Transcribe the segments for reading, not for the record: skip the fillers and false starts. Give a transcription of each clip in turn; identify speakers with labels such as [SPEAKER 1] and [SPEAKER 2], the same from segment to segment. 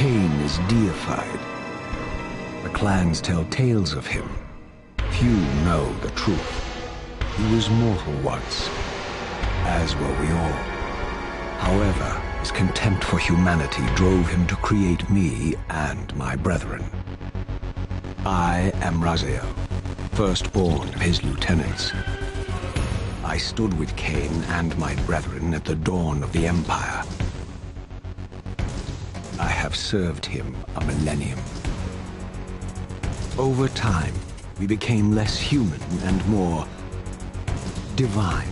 [SPEAKER 1] Cain is deified. The clans tell tales of him. Few know the truth. He was mortal once, as were we all. However, his contempt for humanity drove him to create me and my brethren. I am Raziel, firstborn of his lieutenants. I stood with Cain and my brethren at the dawn of the Empire. I have served him a millennium. Over time, we became less human and more divine.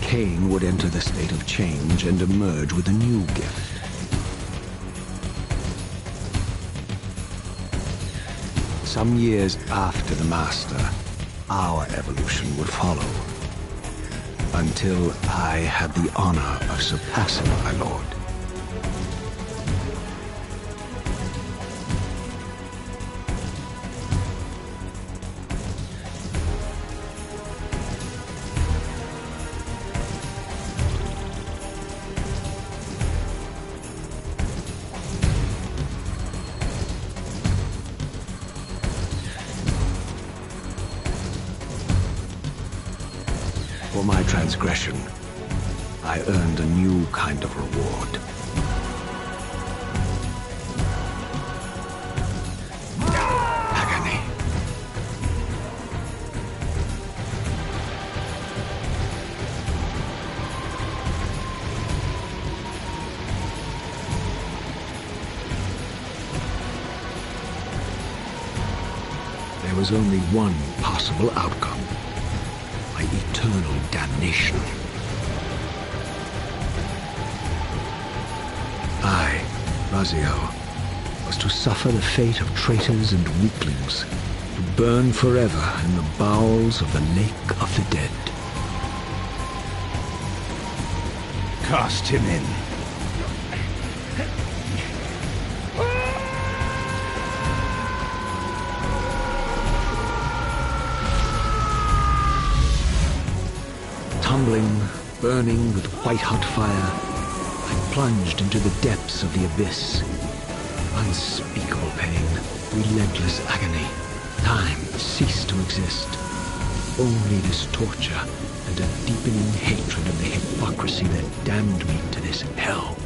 [SPEAKER 1] Cain would enter the state of change and emerge with a new gift. Some years after the Master, our evolution would follow, until I had the honor of surpassing my lord. For my transgression, I earned a new kind of reward. Agony. There was only one possible outcome. My eternal damnation. I, Raziel, was to suffer the fate of traitors and weaklings, to burn forever in the bowels of the lake of the dead.
[SPEAKER 2] Cast him in.
[SPEAKER 1] Tumbling, burning with white-hot fire, I plunged into the depths of the abyss. Unspeakable pain, relentless agony. Time ceased to exist. Only this torture and a deepening hatred of the hypocrisy that damned me to this hell.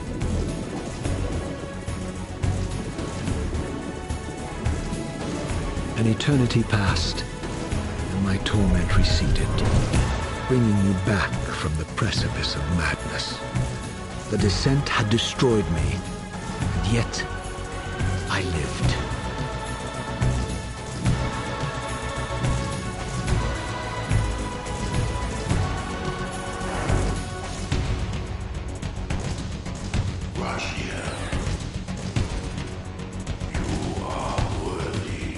[SPEAKER 1] An eternity passed, and my torment receded, bringing me back from the precipice of madness. The descent had destroyed me, and yet I lived.
[SPEAKER 3] Melchiah, you are worthy.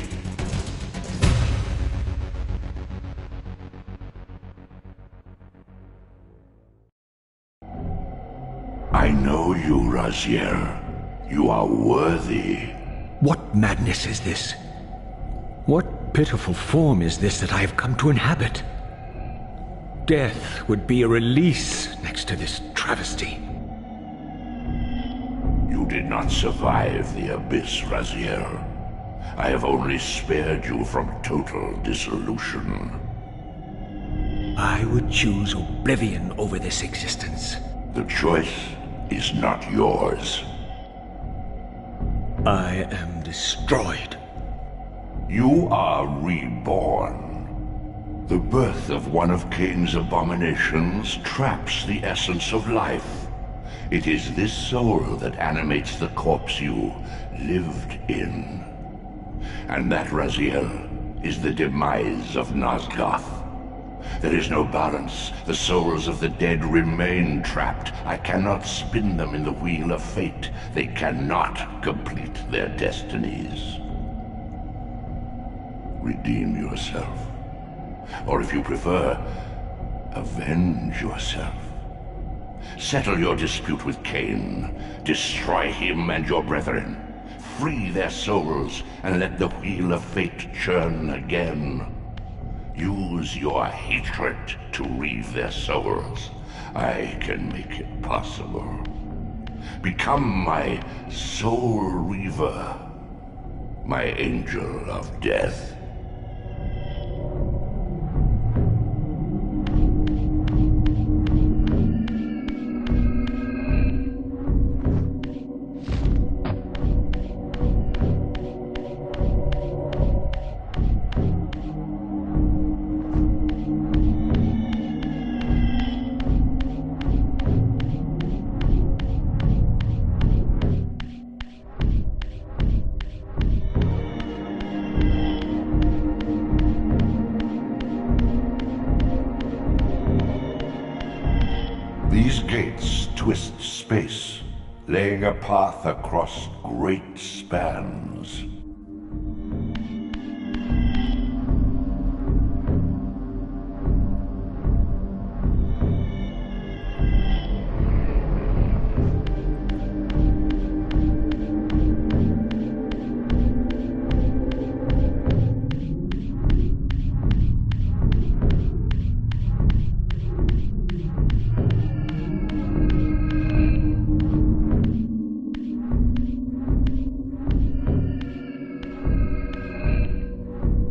[SPEAKER 3] I know you, Raziel. You are worthy.
[SPEAKER 1] What madness is this? What pitiful form is this that I have come to inhabit? Death would be a release next to this travesty.
[SPEAKER 3] You did not survive the abyss, Raziel. I have only spared you from total dissolution.
[SPEAKER 1] I would choose oblivion over this existence.
[SPEAKER 3] The choice is not yours.
[SPEAKER 1] I am destroyed.
[SPEAKER 3] You are reborn. The birth of one of Cain's abominations traps the essence of life. It is this soul that animates the corpse you lived in. And that, Raziel, is the demise of Nosgoth. There is no balance. The souls of the dead remain trapped. I cannot spin them in the wheel of fate. They cannot complete their destinies. Redeem yourself. Or if you prefer, avenge yourself. Settle your dispute with Cain. Destroy him and your brethren. Free their souls and let the wheel of fate churn again. Use your hatred to reave their souls. I can make it possible. Become my soul Reaver, my angel of death. These gates twist space, laying a path across great spans.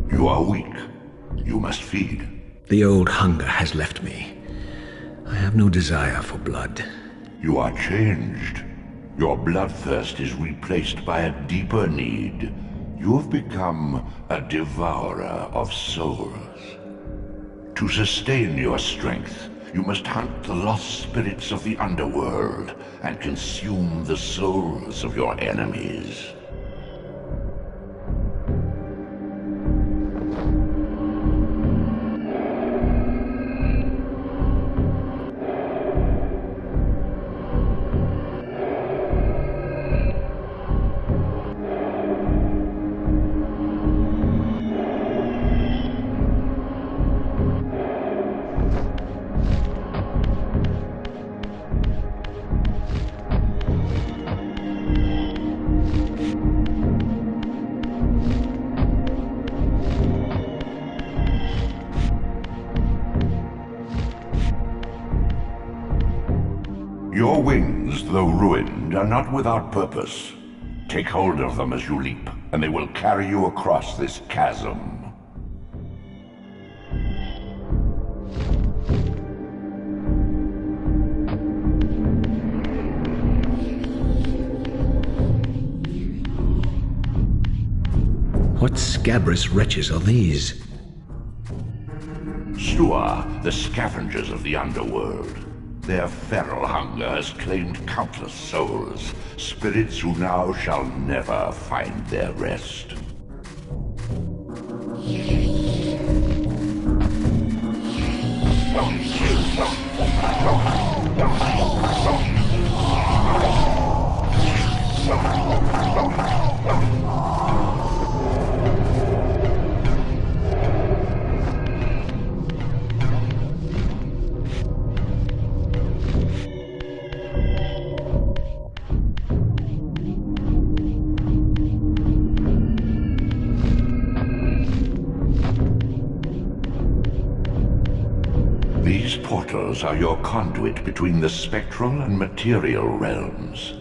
[SPEAKER 3] You are weak. You must feed.
[SPEAKER 1] The old hunger has left me. I have no desire for blood.
[SPEAKER 3] You are changed. Your bloodthirst is replaced by a deeper need. You have become a devourer of souls. To sustain your strength, you must hunt the lost spirits of the underworld and consume the souls of your enemies. Your wings, though ruined, are not without purpose. Take hold of them as you leap, and they will carry you across this chasm.
[SPEAKER 1] What scabrous wretches are these?
[SPEAKER 3] Stua, the scavengers of the underworld. Their feral hunger has claimed countless souls, spirits who now shall never find their rest. These portals are your conduit between the spectral and material realms.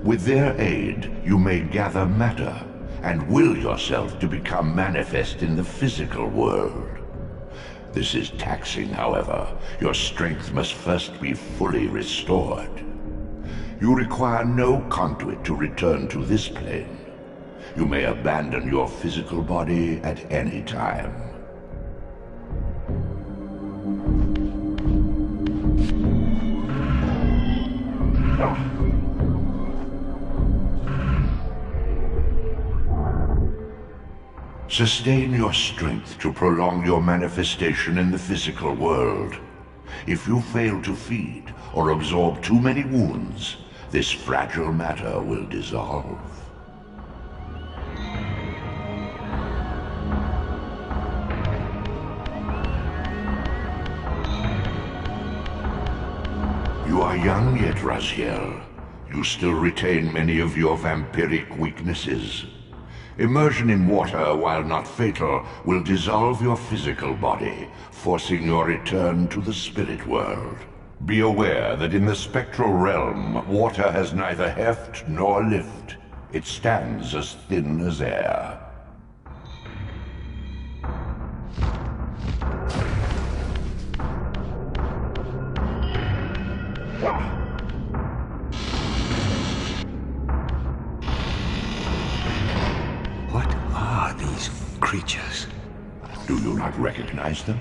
[SPEAKER 3] With their aid, you may gather matter and will yourself to become manifest in the physical world. This is taxing, however. Your strength must first be fully restored. You require no conduit to return to this plane. You may abandon your physical body at any time. Sustain your strength to prolong your manifestation in the physical world. If you fail to feed or absorb too many wounds, this fragile matter will dissolve. You are young yet, Raziel. You still retain many of your vampiric weaknesses. Immersion in water, while not fatal, will dissolve your physical body, forcing your return to the spirit world. Be aware that in the spectral realm, water has neither heft nor lift. It stands as thin as air.
[SPEAKER 1] What are these creatures?
[SPEAKER 3] Do you not recognize them?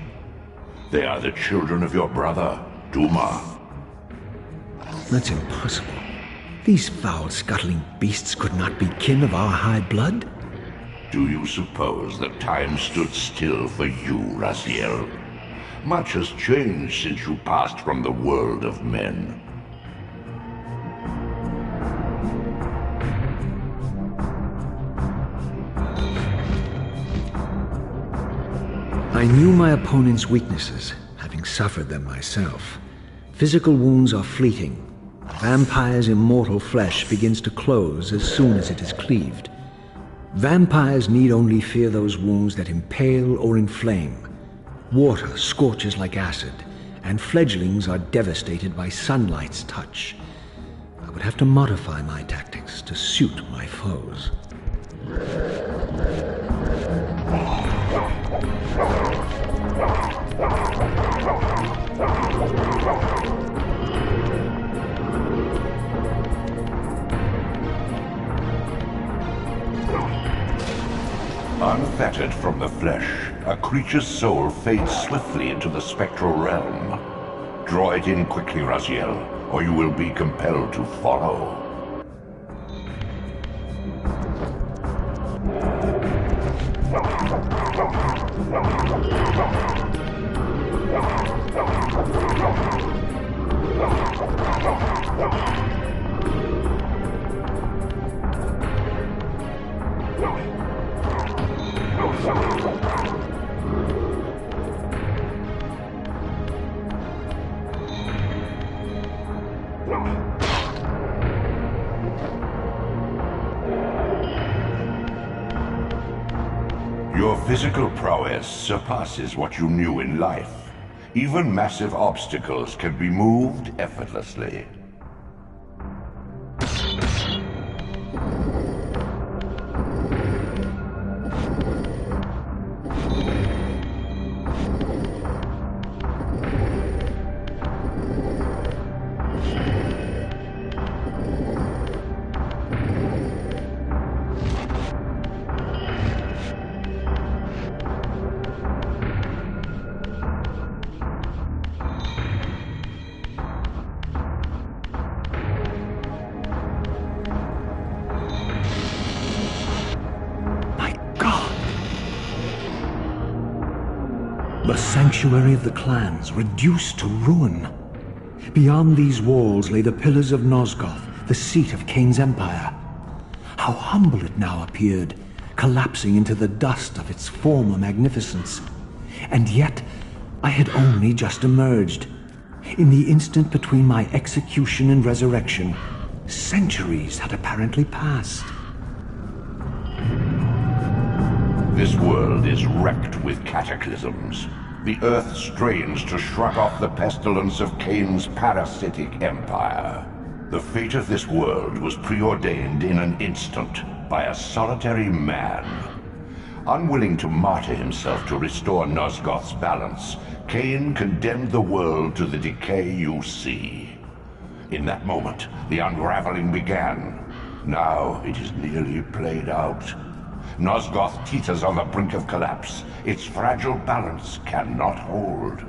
[SPEAKER 3] They are the children of your brother, Duma.
[SPEAKER 1] That's impossible. These foul, scuttling beasts could not be kin of our high blood.
[SPEAKER 3] Do you suppose that time stood still for you, Raziel? Much has changed since you passed from the world of men.
[SPEAKER 1] I knew my opponent's weaknesses, having suffered them myself. Physical wounds are fleeting. A vampire's immortal flesh begins to close as soon as it is cleaved. Vampires need only fear those wounds that impale or inflame. Water scorches like acid, and fledglings are devastated by sunlight's touch. I would have to modify my tactics to suit my foes.
[SPEAKER 3] Unfettered from the flesh, a creature's soul fades swiftly into the spectral realm. Draw it in quickly, Raziel, or you will be compelled to follow. Your physical prowess surpasses what you knew in life. Even massive obstacles can be moved effortlessly.
[SPEAKER 1] The sanctuary of the clans reduced to ruin. Beyond these walls lay the pillars of Nosgoth, the seat of Kain's empire. How humble it now appeared, collapsing into the dust of its former magnificence. And yet, I had only just emerged. In the instant between my execution and resurrection, centuries had apparently passed.
[SPEAKER 3] This world is wrecked with cataclysms. The earth strains to shrug off the pestilence of Kain's parasitic empire. The fate of this world was preordained in an instant by a solitary man. Unwilling to martyr himself to restore Nosgoth's balance, Kain condemned the world to the decay you see. In that moment, the unraveling began. Now it is nearly played out. Nosgoth teeters on the brink of collapse. Its fragile balance cannot hold.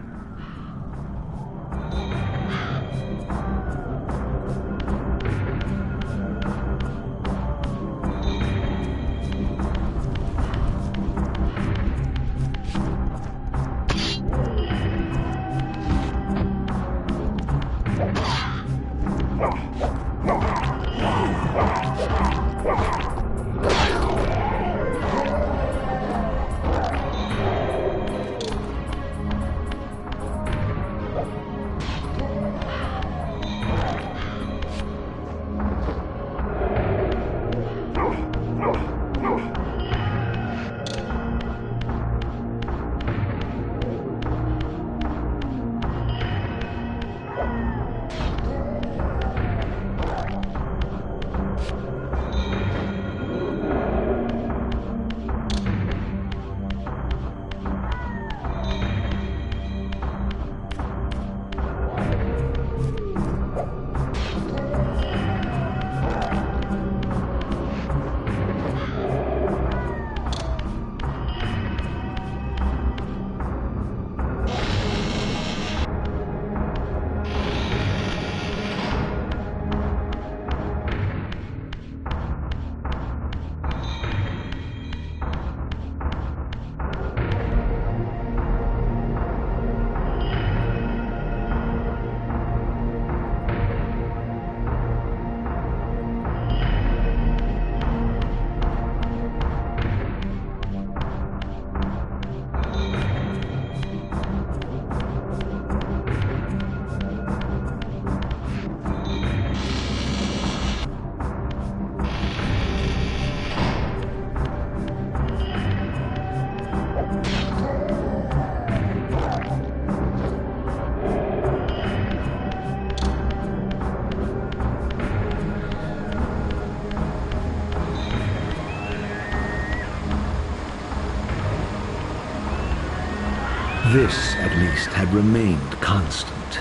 [SPEAKER 1] This, at least, had remained constant.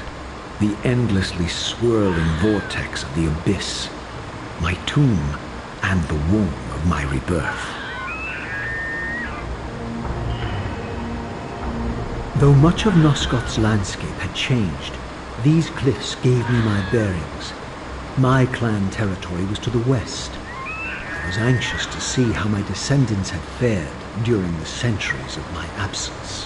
[SPEAKER 1] The endlessly swirling vortex of the abyss, my tomb, and the womb of my rebirth. Though much of Nosgoth's landscape had changed, these cliffs gave me my bearings. My clan territory was to the west. I was anxious to see how my descendants had fared during the centuries of my absence.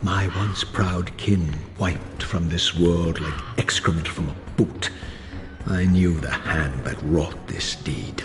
[SPEAKER 1] My once proud kin wiped from this world like excrement from a boot. I knew the hand that wrought this deed.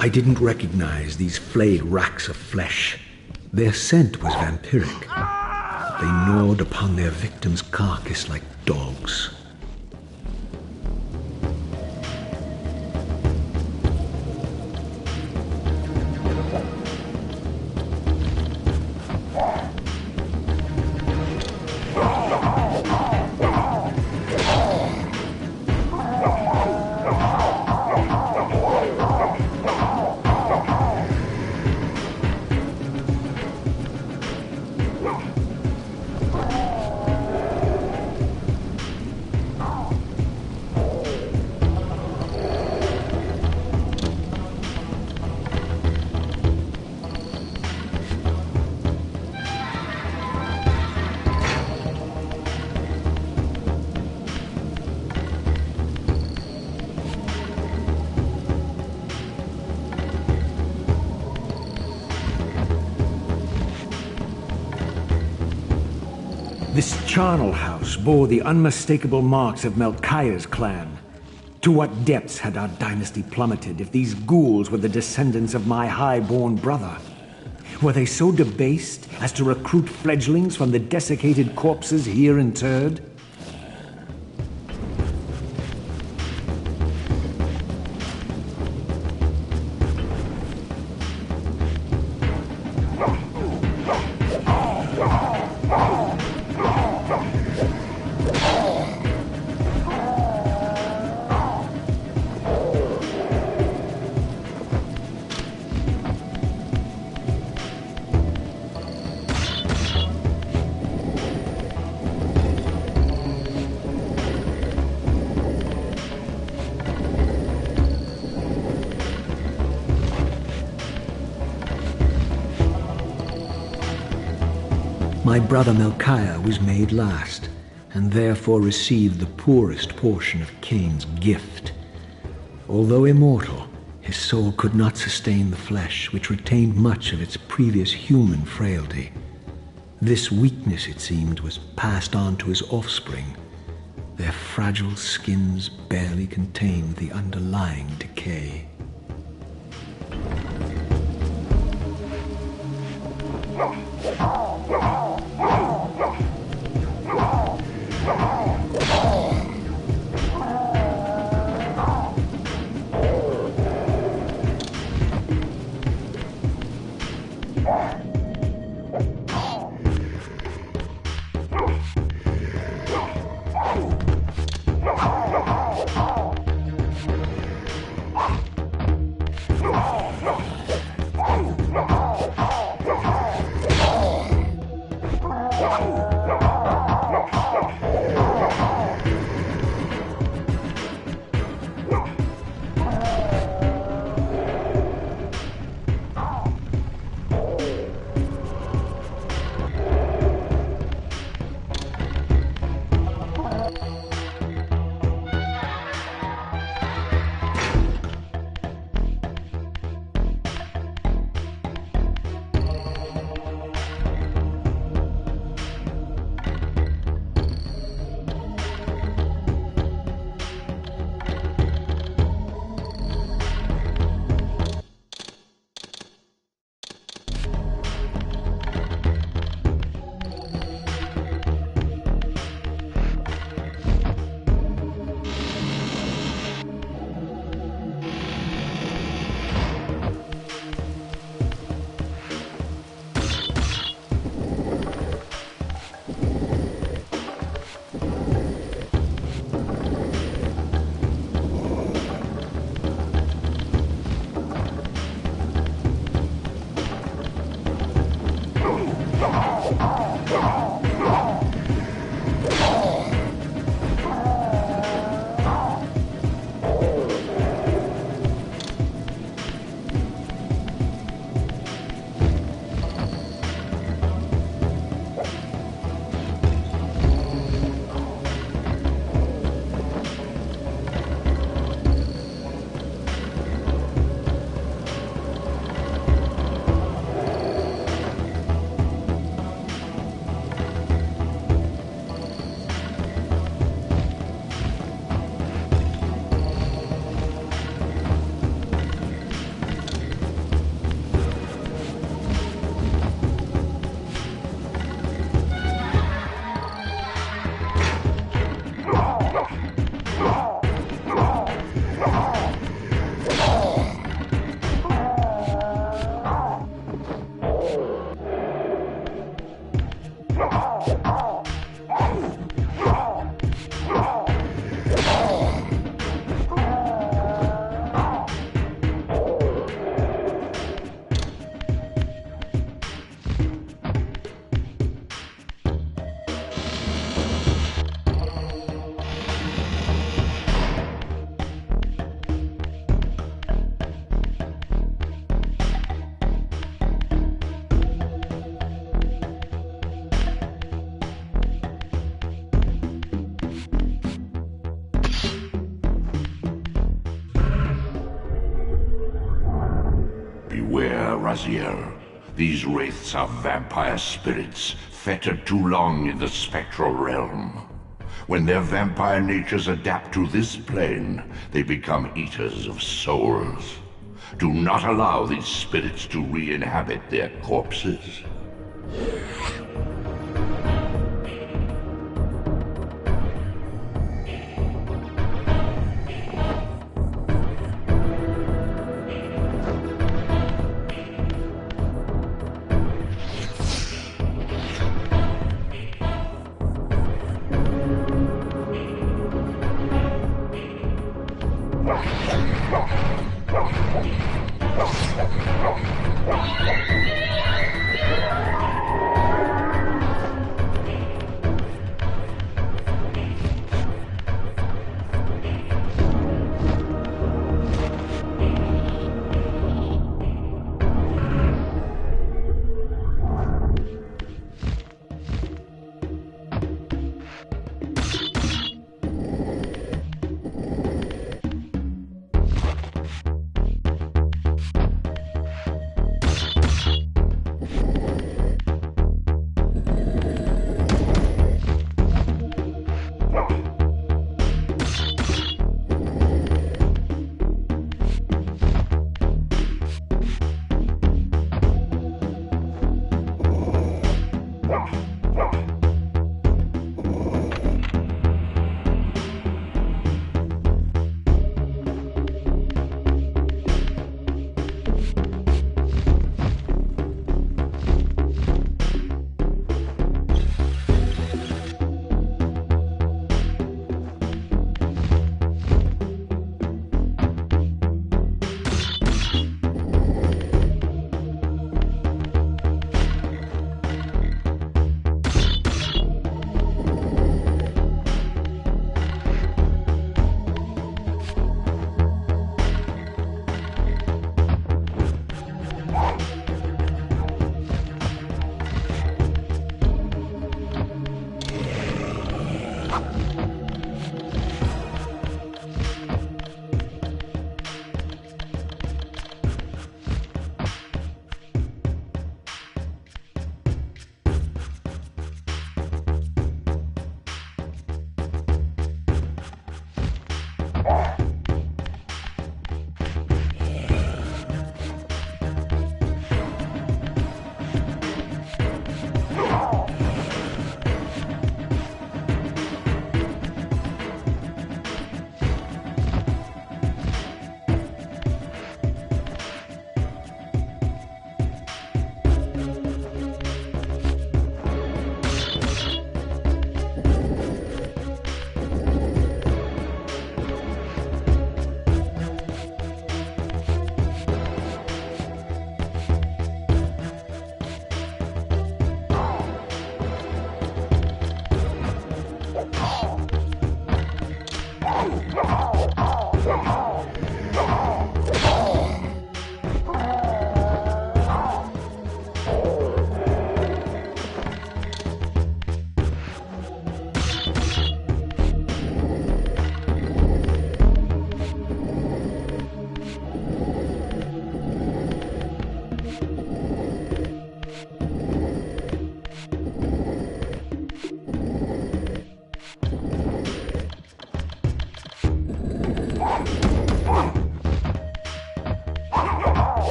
[SPEAKER 1] I didn't recognize these flayed racks of flesh. Their scent was vampiric. They gnawed upon their victim's carcass like dogs.
[SPEAKER 2] This charnel house bore the unmistakable marks of Melchiah's clan. To what depths had our dynasty plummeted if these ghouls were the descendants of my high-born brother? Were they so debased as to recruit fledglings from the desiccated corpses here interred?
[SPEAKER 1] My brother Melchiah was made last, and therefore received the poorest portion of Cain's gift. Although immortal, his soul could not sustain the flesh, which retained much of its previous human frailty. This weakness, it seemed, was passed on to his offspring. Their fragile skins barely contained the underlying decay.
[SPEAKER 3] Brazier. These wraiths are vampire spirits, fettered too long in the spectral realm. When their vampire natures adapt to this plane, they become eaters of souls. Do not allow these spirits to re-inhabit their corpses.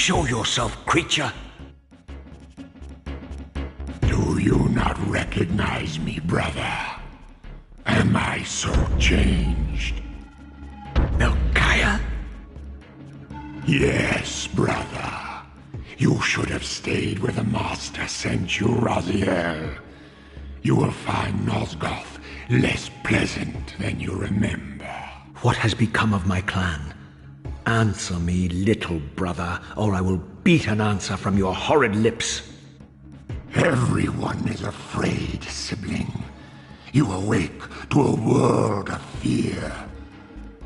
[SPEAKER 2] Show yourself, creature!
[SPEAKER 4] Do you not recognize me, brother? Am I so changed?
[SPEAKER 2] Melchiah?
[SPEAKER 4] Yes, brother. You should have stayed where the Master sent you, Raziel. You will find Nosgoth less pleasant than you remember.
[SPEAKER 2] What has become of my clan? Answer me, little brother, or I will beat an answer from your horrid lips.
[SPEAKER 4] Everyone is afraid, sibling. You awake to a world of fear.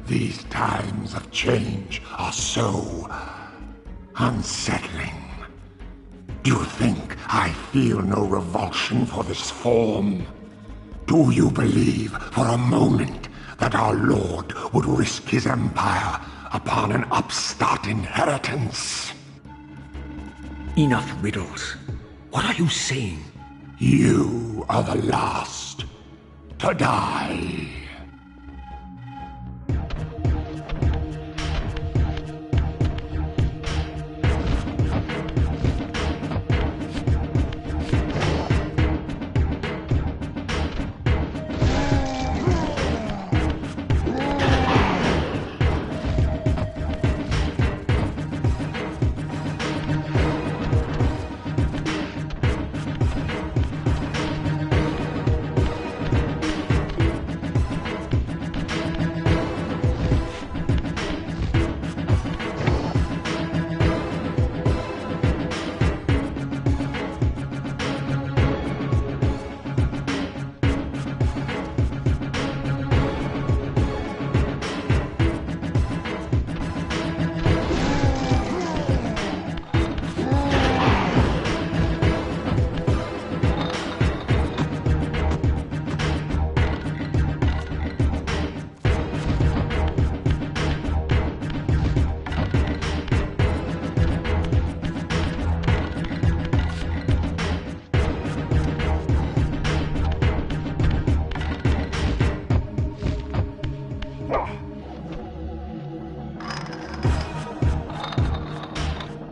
[SPEAKER 4] These times of change are so unsettling. Do you think I feel no revulsion for this form? Do you believe for a moment that our Lord would risk his empire upon an upstart inheritance?
[SPEAKER 2] Enough riddles. What are you saying?
[SPEAKER 4] You are the last to die.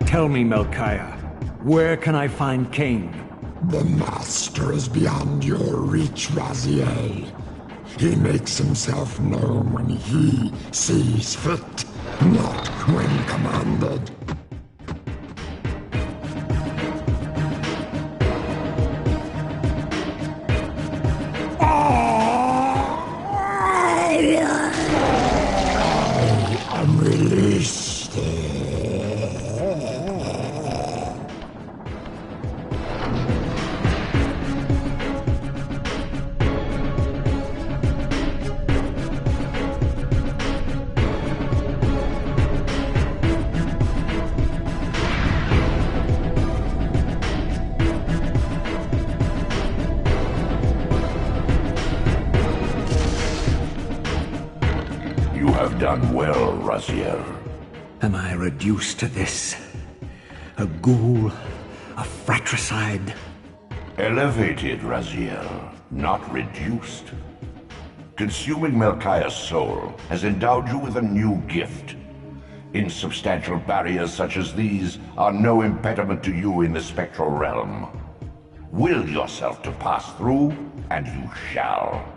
[SPEAKER 2] Tell me, Melchiah, where can I find Cain?
[SPEAKER 4] The Master is beyond your reach, Raziel. He makes himself known when he sees fit, not when commanded. I am released.
[SPEAKER 3] Done well, Raziel.
[SPEAKER 2] Am I reduced to this? A ghoul? A fratricide?
[SPEAKER 3] Elevated, Raziel, not reduced. Consuming Melchiah's soul has endowed you with a new gift. Insubstantial barriers such as these are no impediment to you in the spectral realm. Will yourself to pass through, and you shall.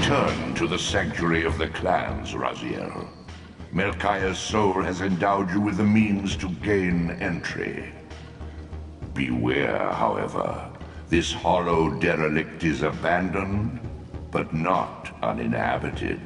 [SPEAKER 3] Return to the sanctuary of the clans, Raziel. Melchiah's soul has endowed you with the means to gain entry. Beware, however. This hollow derelict is abandoned, but not uninhabited.